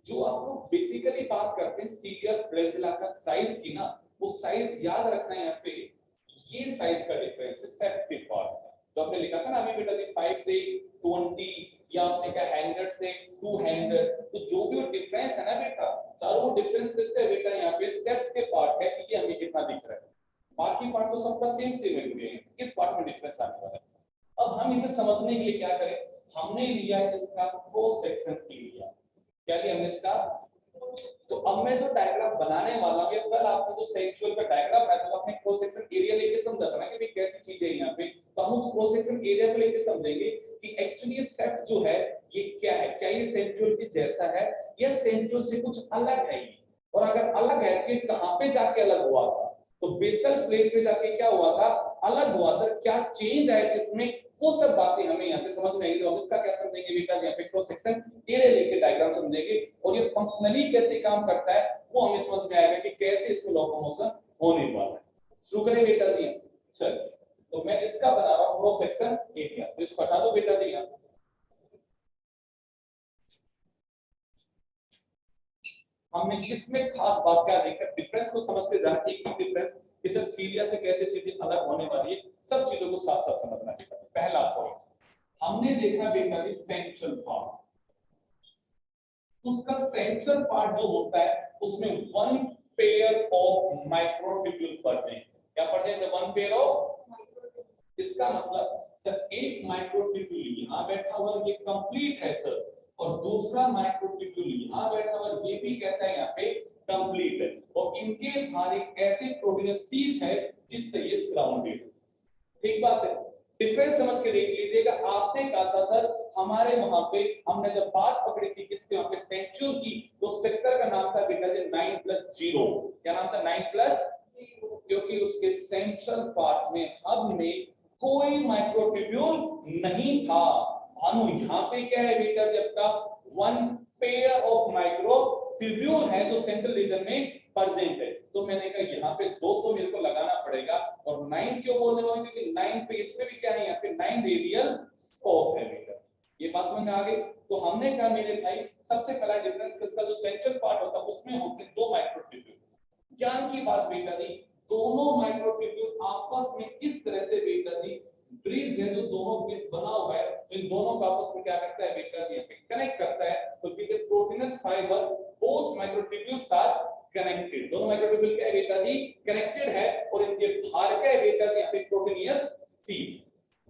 जो आप लोग बेसिकली बात करते हैं सीरियल फ्लैजेला का साइज की ना, वो साइज याद रखना है यहाँ पे। ये साइज का डिफरेंस है सेप्टिक पार्ट का, जो आपने लिखा था ना अभी बेटा जी 5 से 20 या आपने कहा 100 से 200, तो जो भी वो डिफरेंस है ना बेटा, चारों वो डिफरेंस किसका है बेटा, यहाँ पे सेप्ट के पार्ट है कि ये हमें कितना दिख रहा है, बाकी पार्ट तो सबका सेम सेम है, इस पार्ट में डिफरेंस आने वाला है। अब हम इसे समझने के लिए क्या करें, हमने लिया इसका क्रॉस सेक्शन एरिया। क्या लिया हमने इसका, तो अब मैं जो डायग्राम बनाने वाला हूं, कल आपने जो सेक्सुअल का डायग्राम बनाया था, आपने क्रॉस सेक्शन एरिया लेके समझा था ना कि भाई कैसी चीज है यहाँ पे, तो हम उस क्रॉस सेक्शन एरिया को लेके समझेंगे कि एक्चुअली ये सेप्ट जो है ये क्या है, क्या ये सेंट्रियोल के जैसा है या सेंट्रियोल से कुछ अलग है, और अगर अलग है तो ये कहां पे जाके अलग हुआ था, तो बेसल प्लेट पे जाके क्या हुआ था, अलग हुआ था, क्या चेंज आया इसमें, वो सब बातें हमें यहाँ पे समझ में आएगी। तो हम इसका क्या समझेंगे बेटा, यहाँ पे क्रॉस सेक्शन एरिया लेके डायग्राम समझेंगे, और ये फंक्शनली कैसे काम करता है वो हमें समझ में आएगा कि कैसे इसमें लोकोमोशन होने वाला है। शुरू करें बेटा जी, चल तो मैं इसका बना रहा हूँ क्रॉस सेक्शन एरिया, तो इसको हटा दो बेटा जी। यहाँ हमने इसमें खास बात क्या देखा, डिफरेंस को समझते जाना, एक एक डिफरेंस इसे सीरिया से कैसे चीजें अलग होने वाली है, सब चीजों को साथ साथ समझना है। पहला पॉइंट हमने देखा बेटा जी सेंट्रल पार्ट, उसका सेंट्रल पार्ट जो होता है उसमें one pair of microtubule present, क्या प्रेजेंट है, वन पेयर ऑफ, इसका मतलब सर एक माइक्रोट्यूब्यूल यहां बैठा हुआ ये कंप्लीट है सर, और दूसरा माइक्रोट्यूब्यूल यहां बैठा हुआ ये भी कैसा है, यहाँ पे कंप्लीट है, और इनके बाहर एक ऐसी प्रोटीन शीट है जिससे ये सराउंडेड है। ठीक बात है, डिफरेंस समझ के देख लीजिएगा। आपने कहा था सर हमारे वहां पे हमने जब बात पकड़ी थी किसके वहां पे सेंट्रियोल की, तो स्ट्रक्चर का नाम था बेटा जी 9+0, क्या नाम था 9+0, क्योंकि उसके सेंट्रल पार्ट में हब में कोई माइक्रोट्यूब्यूल नहीं था। भानु यहाँ पे क्या है बेटा जी, आपका वन पेयर ऑफ माइक्रोट्यूब्यूल है जो सेंट्रल रीजन में प्रेजेंट है, तो मैंने कहा यहाँ पे दो तो मेरे को लगाना पड़ेगा, और 9 क्यों बोलने वाले, क्योंकि 9 पे इसमें भी क्या है, यहाँ पे 9 रेडियल स्कोप है बेटा, ये बात समझ में आ गई। तो हमने कहा मेरे भाई सबसे पहला डिफरेंस किसका, जो सेंट्रल पार्ट होता है उसमें होते हैं दो माइक्रोट्यूब्यूल। ज्ञान की बात बेटा जी, दोनों माइक्रोट्यूब्यूल आपस में इस तरह से बेटा जी ब्रिज है, जो दोनों ब्रिज बना हुआ है, इन दोनों का आपस में क्या करता है बेटा जी, कनेक्ट करता है, तो proteinous fibre both microtubules are connected, दोनों माइक्रोट्यूब्यूल क्या है बेटा जी कनेक्टेड है, और इनके बाहर क्या है बेटा जी, यहाँ पे प्रोटीनियस सीट।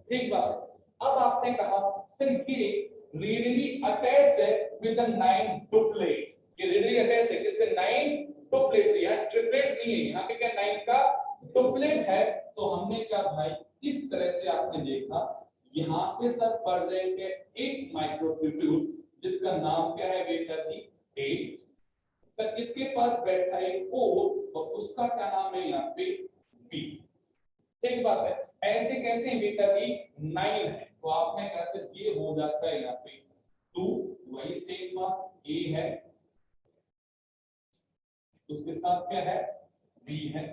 ठीक बात है। अब आपने कहा सर ये रेडियली अटैच है विद द 9 डुप्लेट, ये रेडियली अटैच है किससे, 9 डुप्लेट से, यहाँ ट्रिपलेट नहीं है, यहाँ पे क्या 9 का डुप्लेट है, तो हमने क्या भाई इस तरह से आपने देखा, यहाँ पे सर प्रेजेंट है एक माइक्रोट्यूब्यूल जिसका नाम क्या है बेटा जी ए, सर इसके पास बैठा है ओ, और उसका क्या नाम है यहाँ पे बी। ठीक बात है, ऐसे कैसे बेटा जी 9 है, तो आपने कहा सर ये हो जाता है यहाँ पे 2, वही सेम बात ए है, उसके साथ क्या है बी है,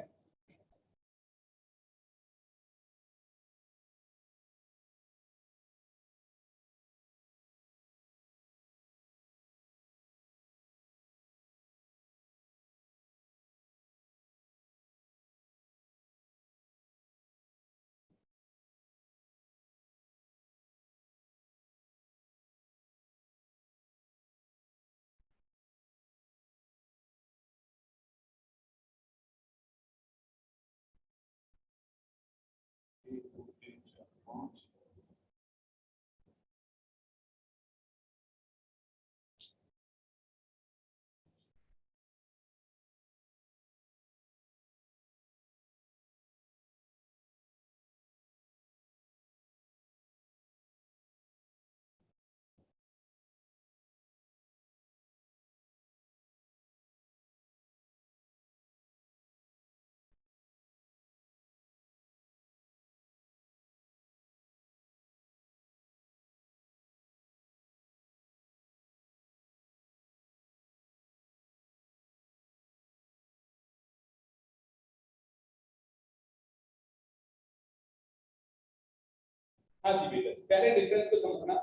हाँ जी बेटा, पहले डिफरेंस को समझना,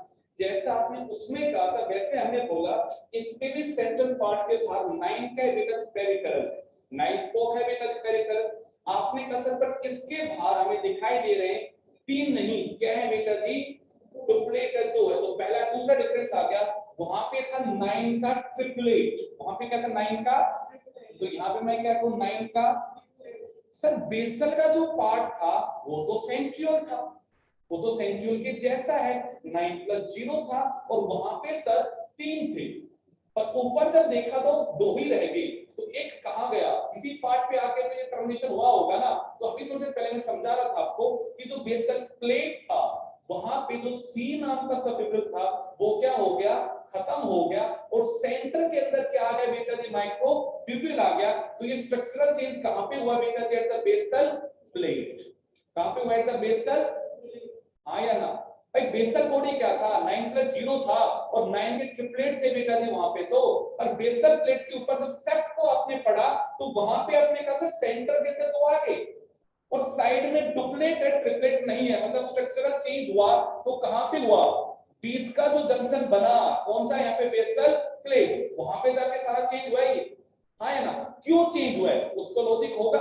जैसा आपने उसमें कहा था वैसे हमने बोला इसके भी सेंट्रल पार्ट के भाग 9 का है बेटा पेरिफेरल, 9 स्पोक है बेटा पेरिफेरल। आपने कहा सर पर इसके भार हमें दिखाई दे रहे हैं 3 नहीं, क्या है बेटा जी, डुप्लेट है 2 है। तो पहला दूसरा डिफरेंस आ गया, वहां पे था 9 का ट्रिपलेट, वहां पे क्या था 9 का, तो यहाँ पे मैं क्या करूं 9 का। सर बेसल का जो पार्ट था वो तो सेंट्रियोल था, वो तो सेंट्रियोल के जैसा है, 9 + 0 था और वहां पे सर 3 थे, पर ऊपर जब देखा तो 2 ही रह गए, तो एक कहां गया, इसी पार्ट पे आके तो ये टर्मिनेशन हुआ होगा ना। तो अभी थोड़ी देर पहले मैं समझा रहा था आपको कि जो बेसल प्लेट था वहां पे जो सी नाम का सबफिब्रिल था वो क्या हो गया, खत्म हो गया, और सेंटर के अंदर क्या आ गया बेटा जी, माइक्रोट्यूब्यूल आ गया। तो ये स्ट्रक्चरल चेंज कहां पे हुआ बेटा जी, एट द बेसल प्लेट, कहां पे हुआ, एट द बेसल, हाँ या ना भाई। बेसल बॉडी क्या था, 9 + 0 था और 9 के ट्रिपलेट थे बेटा जी वहां पे, तो और बेसल प्लेट के ऊपर जब सेप्ट को आपने पढ़ा तो वहां पे अपने का सेंटर के अंदर तो आ गए, और साइड में डुप्लेट है ट्रिपलेट नहीं है, मतलब स्ट्रक्चरल चेंज हुआ तो कहां पे हुआ, बीच का जो जंक्शन बना कौन सा, यहाँ पे बेसल प्लेट, वहां पे जाके सारा चेंज हुआ है, हाँ या ना। क्यों चेंज हुआ है, कुछ तो लॉजिक होगा,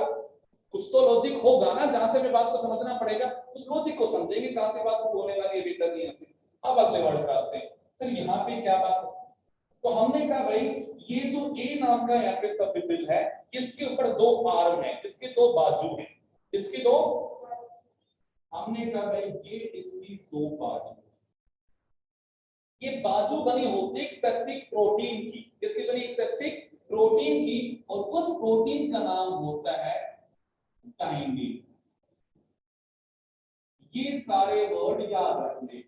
कुछ तो लॉजिक होगा ना, जहां से भी बात को समझना पड़ेगा, उस लॉजिक को समझेंगे कहां से बात होने वाली है बेटा जी यहाँ पे। अब अगले वर्ड पे आते हैं, सर यहाँ पे क्या बात है, तो हमने कहा भाई ये जो ए नाम का यहाँ पे सबफिब्रिल है, इसके ऊपर 2 आर्म है, इसके 2 बाजू है, इसकी 2, हमने कहा भाई ये इसकी 2 बाजू, ये बाजू बनी होती है स्पेसिफिक प्रोटीन की, किसकी बनी, स्पेसिफिक प्रोटीन की, और उस प्रोटीन का नाम होता है टाइमिन। ये सारे वर्ड याद रखने,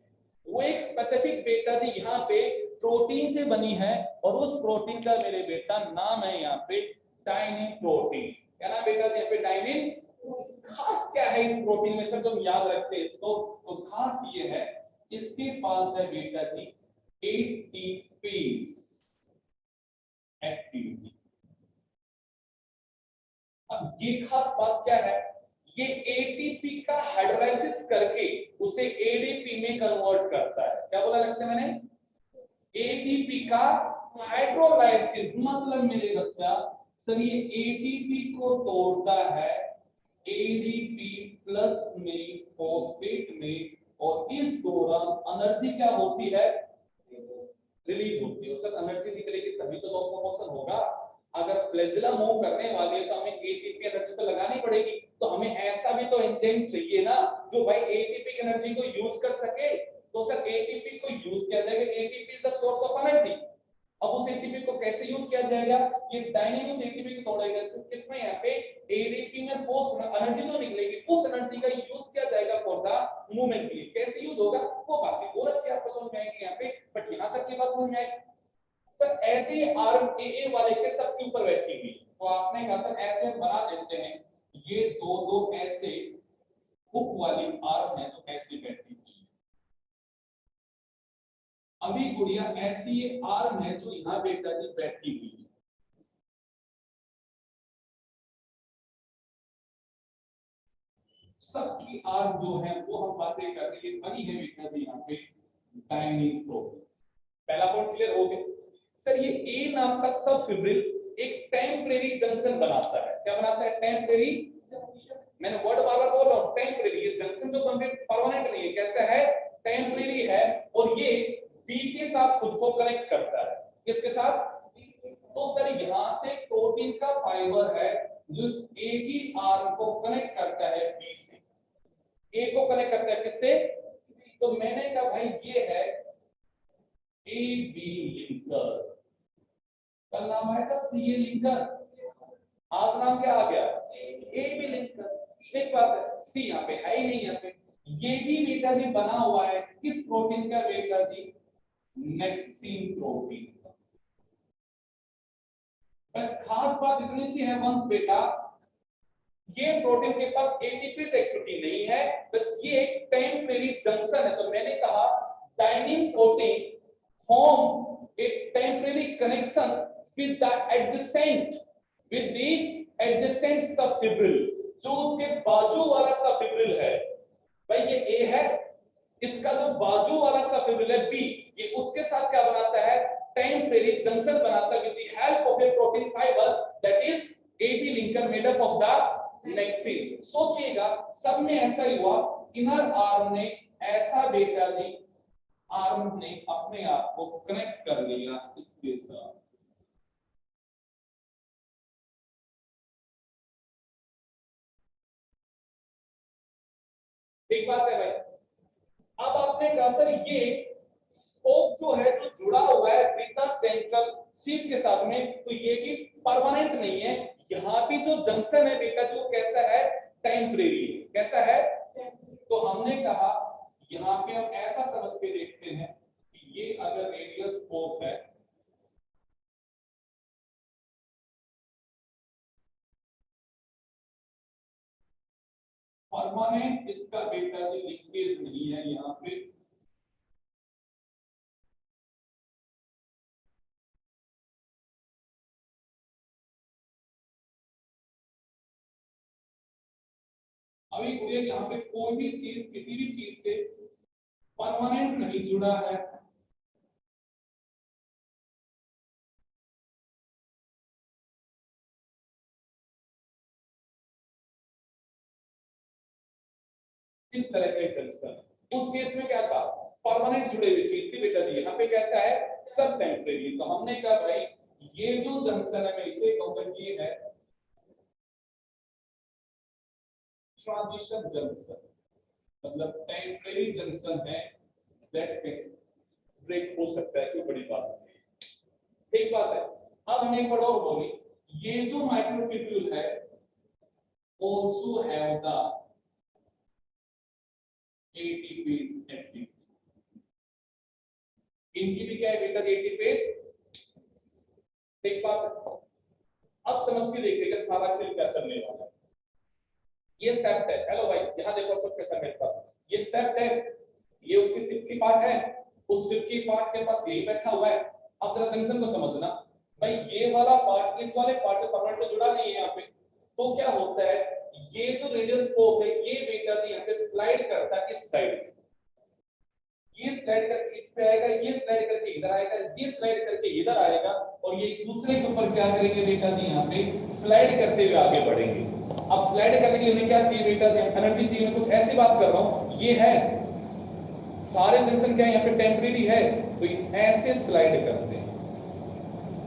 वो एक स्पेसिफिक बेटा जी यहाँ पे प्रोटीन से बनी है, और उस प्रोटीन का मेरे बेटा नाम है यहाँ पे टाइनिन प्रोटीन। क्या नाम बेटा जी यहाँ पे, टाइनिन। खास क्या है इस प्रोटीन में, सब तुम याद रखते हैं इसको, तो खास ये है इसके पास है बेटा जी एटीपी एक्टिविटी। अब ये खास बात क्या है, ये एटीपी का हाइड्रोलाइसिस करके उसे एडीपी में कन्वर्ट करता है। क्या बोला लक्ष्य मैंने, एटीपी का हाइड्रोलाइसिस, मतलब मेरे बच्चा सर ये एटीपी को तोड़ता है एडीपी प्लस में, फॉस्फेट में, और इस दौरान एनर्जी क्या होती है, रिलीज होती है। सर एनर्जी निकलेगी तभी तो लॉस प्रमोशन होगा, अगर फ्लैजिला मूव करने वाली है तो हमें एटीपी एनर्जी तो लगानी पड़ेगी, तो हमें ऐसा भी तो एंजाइम चाहिए ना जो भाई एटीपी की एनर्जी को यूज कर सके। तो सर एटीपी को यूज किया जाएगा, ATP is the source of energy. अब उस एटीपी को कैसे यूज किया जाएगा, ये डायनेमिक उस एटीपी को तोड़ेगा, किसमें यहाँ पे एडीपी में पोस्ट एनर्जी तो निकलेगी, उस एनर्जी का यूज किया जाएगा फॉर द मूवमेंट के लिए। कैसे यूज होगा वो बातें और अच्छी आपको समझ में आएंगी यहाँ पे, बट यहाँ तक की बात समझ में आएगी। सर ऐसे ही आर्म ए वाले के सबके ऊपर बैठी हुई, तो आपने कहा सर ऐसे हम बना देते हैं, ये दो दो ऐसे हुक वाली आर्म है जो ऐसे बैठी हुई है। अभी गुड़िया ऐसी आर्म है जो यहाँ बेटा जी बैठी हुई है, सबकी आर्म जो है वो हम बातें कर रहे हैं, बनी है बेटा जी यहाँ पे डायनिक प्रोटीन। पहला पॉइंट क्लियर हो गया। सर ये ए नाम का सब फिब्रिल एक टेम्परेरी जंक्शन बनाता है, क्या बनाता है, टेम्परेरी, मैंने वर्ड बार बार बोल रहा हूं टेम्परेरी, ये जंक्शन जो बन रही परमानेंट नहीं है, कैसा है, टेम्परेरी है, और ये बी के साथ खुद को कनेक्ट करता है, किसके साथ, तो सर यहां से प्रोटीन का फाइबर है जो ए की आर्म को कनेक्ट करता है बी से, ए को कनेक्ट करता है किससे, तो मैंने कहा भाई ये है ए बी लिंकर, कल नाम आया था सी ए लिंकर, आज नाम क्या आ गया, ए बी लिंकर। एक बात है सी यहाँ पे है ही नहीं, यहाँ पे ये भी बेटा जी बना हुआ है किस प्रोटीन का बेटा जी, नेक्सिन प्रोटीन। बस खास बात इतनी सी है वंश बेटा, ये प्रोटीन के पास एटीपी एक्टिविटी नहीं है, बस ये एक टेम्परेरी जंक्शन है। तो मैंने कहा dynein protein form a temporary connection with the adjacent, with the adjacent subfibril, जो उसके बाजू वाला सबफिब्रिल है। भाई ये ए है, इसका जो बाजू वाला सफिब्रिल है बी, ये उसके साथ क्या बनाता है, टेम्परेरी जंक्शन बनाता है with the help of a protein fibre that is AB linker made up of the nexin. सोचिएगा सब में ऐसा ही हुआ, इनर आर्म ने ऐसा बेटा जी, आर्म ने अपने आप को कनेक्ट कर लिया इसके साथ। एक बात है भाई, अब आपने कहा सर ये स्पोक जो है जो जुड़ा हुआ है विद द सेंट्रल शीट के साथ में, तो ये भी परमानेंट नहीं है, यहाँ भी जो जंक्शन है बेटा जो कैसा है, टेम्परेरी है। कैसा है? तो हमने कहा यहाँ पे हम ऐसा समझ के देखते हैं कि ये अगर रेडियल स्पोक है, परमानेंट इसका बेटा जी लिंकेज नहीं है यहाँ पे, अभी यहाँ पे कोई भी चीज किसी भी चीज से परमानेंट नहीं जुड़ा है, इस तरह का जंक्शन। उस केस में क्या था, परमानेंट जुड़े हुई चीज थी बेटा जी, यहाँ पे कैसा है, सब टेम्परेरी। तो हमने कहा भाई ये जो जंक्शन है मैं इसे कहूंगा ये है ट्रांजिशन जंक्शन, मतलब टेम्परेरी जंक्शन है, दैट कैन ब्रेक हो सकता है, कोई बड़ी बात नहीं। एक बात है, अब हमने एक बार और बोली, ये जो माइक्रोट्यूब्यूल है also have the ATPase active, इनकी भी क्या है बेटा ATPase। एक बात अब समझ के देखिएगा सारा खेल क्या चलने वाला है। ये सेप्ट है, हेलो भाई यहाँ देखो सब कैसा मेरे पास, ये सेप्ट है, ये उसकी टिप की पार्ट है, उस टिप की पार्ट के पास यही बैठा हुआ है। अब जरा जंक्शन को समझना भाई, ये वाला पार्ट इस वाले पार्ट से परमानेंट से जुड़ा नहीं है यहाँ पे, तो क्या होता है, ये जो रेडियल स्पोक है ये बेटा जी यहाँ पे स्लाइड करता है इस साइड, ये स्लाइड करके इस पे आएगा, ये स्लाइड करके इधर आएगा, ये स्लाइड करके इधर आएगा, और ये एक दूसरे के ऊपर क्या करेंगे बेटा जी यहाँ पे स्लाइड करते हुए आगे बढ़ेंगे। अब स्लाइड करने के लिए हमें क्या चाहिए बेटा जी, एनर्जी चाहिए। मैं कुछ ऐसी बात कर रहा हूँ, ये है सारे जंक्शन क्या है यहाँ पे टेम्परेरी है, तो ये ऐसे स्लाइड करते हैं,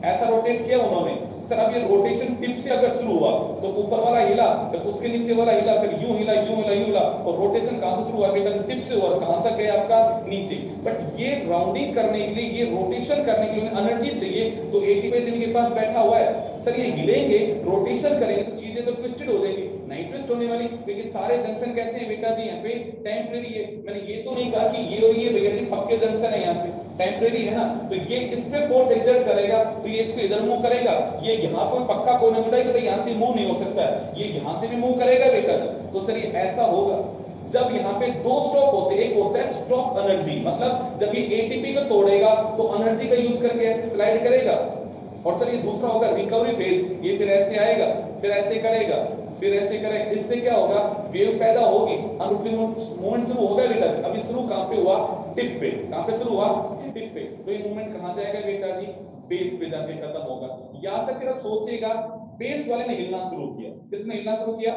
ऐसा रोटेट किया उन्होंने। सर अब ये रोटेशन टिप से अगर शुरू हुआ तो ऊपर वाला हिला, फिर उसके नीचे वाला हिला, फिर यूं हिला यूं हिला यूं हिला, और रोटेशन कहां से शुरू हुआ बेटा, टिप से हुआ, कहां तक गया आपका, नीचे। बट ये राउंडिंग करने के लिए, ये रोटेशन करने के लिए एनर्जी चाहिए, तो एटीपीएस इनके पास बैठा हुआ है। सर ये हिलेंगे, रोटेशन करेंगे तो चीजें तो ट्विस्टेड हो जाएंगी, नहीं ट्विस्ट होने वाली, क्योंकि सारे जंक्शन कैसे हैं बेटा जी यहाँ पे टेम्परेरी है। मैंने ये तो नहीं कहा कि ये और ये भैया जी पक्के जंक्शन है, यहाँ पे टेम्परेरी है ना, तो ये इस पे फोर्स एक्सर्ट करेगा तो ये इसको इधर मूव करेगा, ये यहाँ पर पक्का कोई ना जुड़ा है, यहाँ से मूव नहीं हो सकता है, ये यहाँ से भी मूव करेगा बेटा। तो सर ये ऐसा होगा जब यहाँ पे दो स्टॉप होते हैं, एक होता है स्टॉप एनर्जी, मतलब जब ये एटीपी को तोड़ेगा तो एनर्जी का यूज करके ऐसे स्लाइड करेगा, और सर ये दूसरा होगा रिकवरी फेज, ये फिर ऐसे आएगा, फिर ऐसे करेगा, फिर ऐसे करेगा, इससे क्या होगा, वेव पैदा होगी, मूवमेंट शुरू होगा बेटा। अभी शुरू कहां पे हुआ, टिप पे, कहां पे शुरू हुआ, टिप पे, तो ये मूवमेंट कहां जाएगा बेटा जी, बेस पे जाके खत्म होगा। यहां से फिर आप सोचिएगा, बेस वाले ने हिलना शुरू किया, किसने हिलना शुरू किया,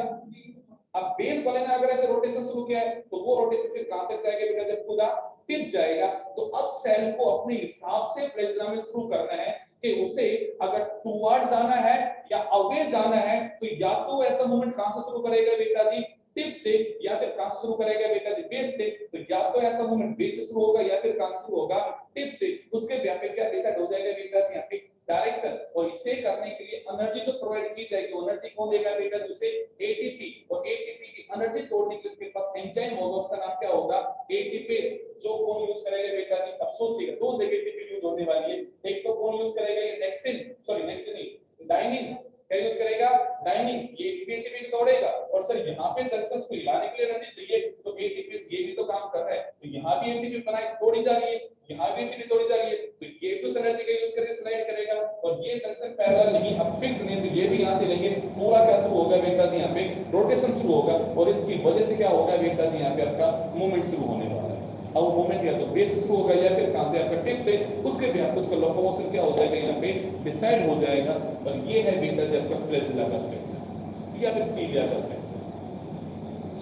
अब बेस वाले ने अगर ऐसे रोटेशन शुरू किया है तो वो रोटेशन फिर कहां तक जाएगा बेटा, जब पूरा टिप जाएगा, तो अब सेल को अपने हिसाब से प्रेशर में शुरू करना है कि उसे अगर टुवर्ड जाना है या अवे जाना है, तो या तो ऐसा मूवमेंट कहां से शुरू करेगा बेटा जी, टिप से, या फिर कहां से शुरू करेगा बेटा जी, बेस से। तो या तो ऐसा मूवमेंट बेस से शुरू होगा या फिर कहां से शुरू होगा, टिप से। उसके पे क्या डिसाइड हो जाएगा बेटा जी यहाँ पे डायरेक्शन, और इसे करने के लिए एनर्जी जो प्रोवाइड की जाएगी, एनर्जी कौन देगा बेटा जी, उसे एटीपी, और एटीपी की एनर्जी तोड़ने के लिए इसके पास एंजाइम होगा, उसका नाम क्या होगा, एटीपी, जो कौन यूज करेगा बेटा जी। अब सोचिएगा दो जगह एटीपी यूज होने वाली है, एक तो कौन यूज करेगा, ये नेक्सिन, सॉरी नेक्सिन नहीं, डाइनिन, क्या यूज करेगा, डाइनिन, ये एटीपी को तोड़ेगा, और सर यहाँ पे जंक्शंस को हिलाने के लिए एनर्जी चाहिए, तो एटीपी ये भी तो काम कर रहा है, तो यहाँ भी एटीपी बनाई तोड़ी जा रही है, यहाँ भी एटीपी तोड़ी जा रही है, तो ये भी उस एनर्जी का यूज करके स्लाइड करेगा, और ये जंक्शन पैरेलल नहीं, अब फिक्स नहीं, तो ये भी यहाँ से लेंगे, पूरा क्या शुरू होगा बेटा जी यहाँ पे रोटेशन शुरू होगा, और इसकी वजह से क्या होगा बेटा जी यहाँ पे आपका मूवमेंट शुरू होने वाला है। अब वो मोमेंट या तो बेस थ्रू होगा या फिर कहां से आपका टिप से, उसके भी आपको उसका लोकोमोशन क्या हो जाएगा यहाँ पे डिसाइड हो जाएगा। और ये है बेटा जब आपका फ्लैजिला का स्ट्रक्चर या फिर सीलिया का स्ट्रक्चर।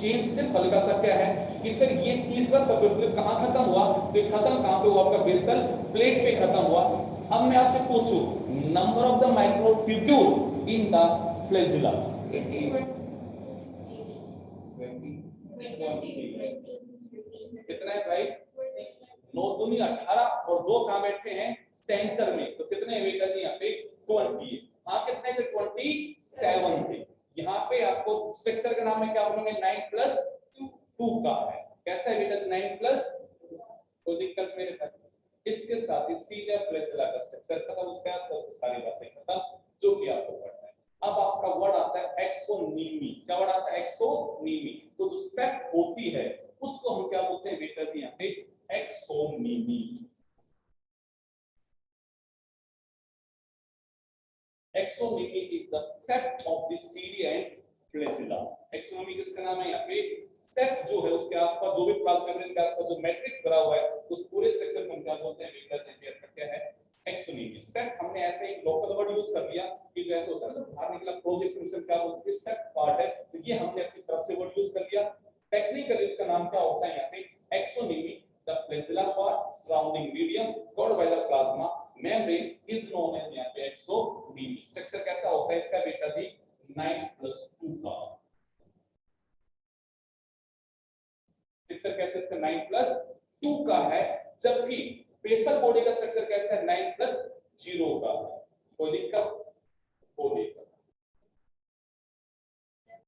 चेंज सिर्फ हल्का सा क्या है कि सर ये तीसरा सबयूनिट कहां खत्म हुआ, तो खत्म कहां पे हुआ आपका बेसल प्लेट पे खत्म हुआ। अब मैं आपसे पूछूं number of the microtubule in the flagella, 20 कितना है भाई, 9 दूनी 18 और 2 कहां बैठे हैं सेंटर में, तो कितने हैं बेटा जी यहाँ पे 20 है। हाँ कितने थे 27 थे। यहाँ पे आपको स्ट्रक्चर का नाम है क्या बोलोगे 9+2 का है। कैसा है बेटा 9+, कोई दिक्कत मेरे भाई। इसके साथ ही सीधा फ्लैजिला का स्ट्रक्चर खत्म, उसके आसपास सारी बातें खत्म जो कि आपको पढ़ना है। अब आपका वर्ड आता है एक्सोनीमी। क्या वर्ड आता है एक्सोनीमी। तो जो सेट होती है उसको हम क्या बोलते हैं बेटा जी यहाँ पे axoneme. Axoneme is the set of the cilia and flagella. Axoneme किसका नाम है यहाँ पे, सेट जो है उसके आसपास जो भी प्लाज्मा मेम्ब्रेन के आसपास जो मैट्रिक्स भरा हुआ है उस पूरे स्ट्रक्चर को हम क्या बोलते हैं बेटा जी का क्या है एक्सोनीमी। सेट हमने ऐसे ही लोकल वर्ड यूज कर लिया कि जैसे होता है ना बाहर निकला प्रोजेक्शन क्या बोलते हैं सेट पार्ट है, तो ये हमने अपनी तरफ से वर्ड यूज कर लिया। टेक्निकली इसका नाम क्या होता है यहाँ पे axoneme. The flagella part surrounding medium covered by the plasma membrane is known as यहाँ पे एक्सोनीमी। स्ट्रक्चर कैसा होता है इसका बेटा जी 9+2 का। स्ट्रक्चर कैसे इसका 9+2 का है, जबकि बेसल बॉडी का स्ट्रक्चर कैसा है 9+0 का। कोई दिक्कत, कोई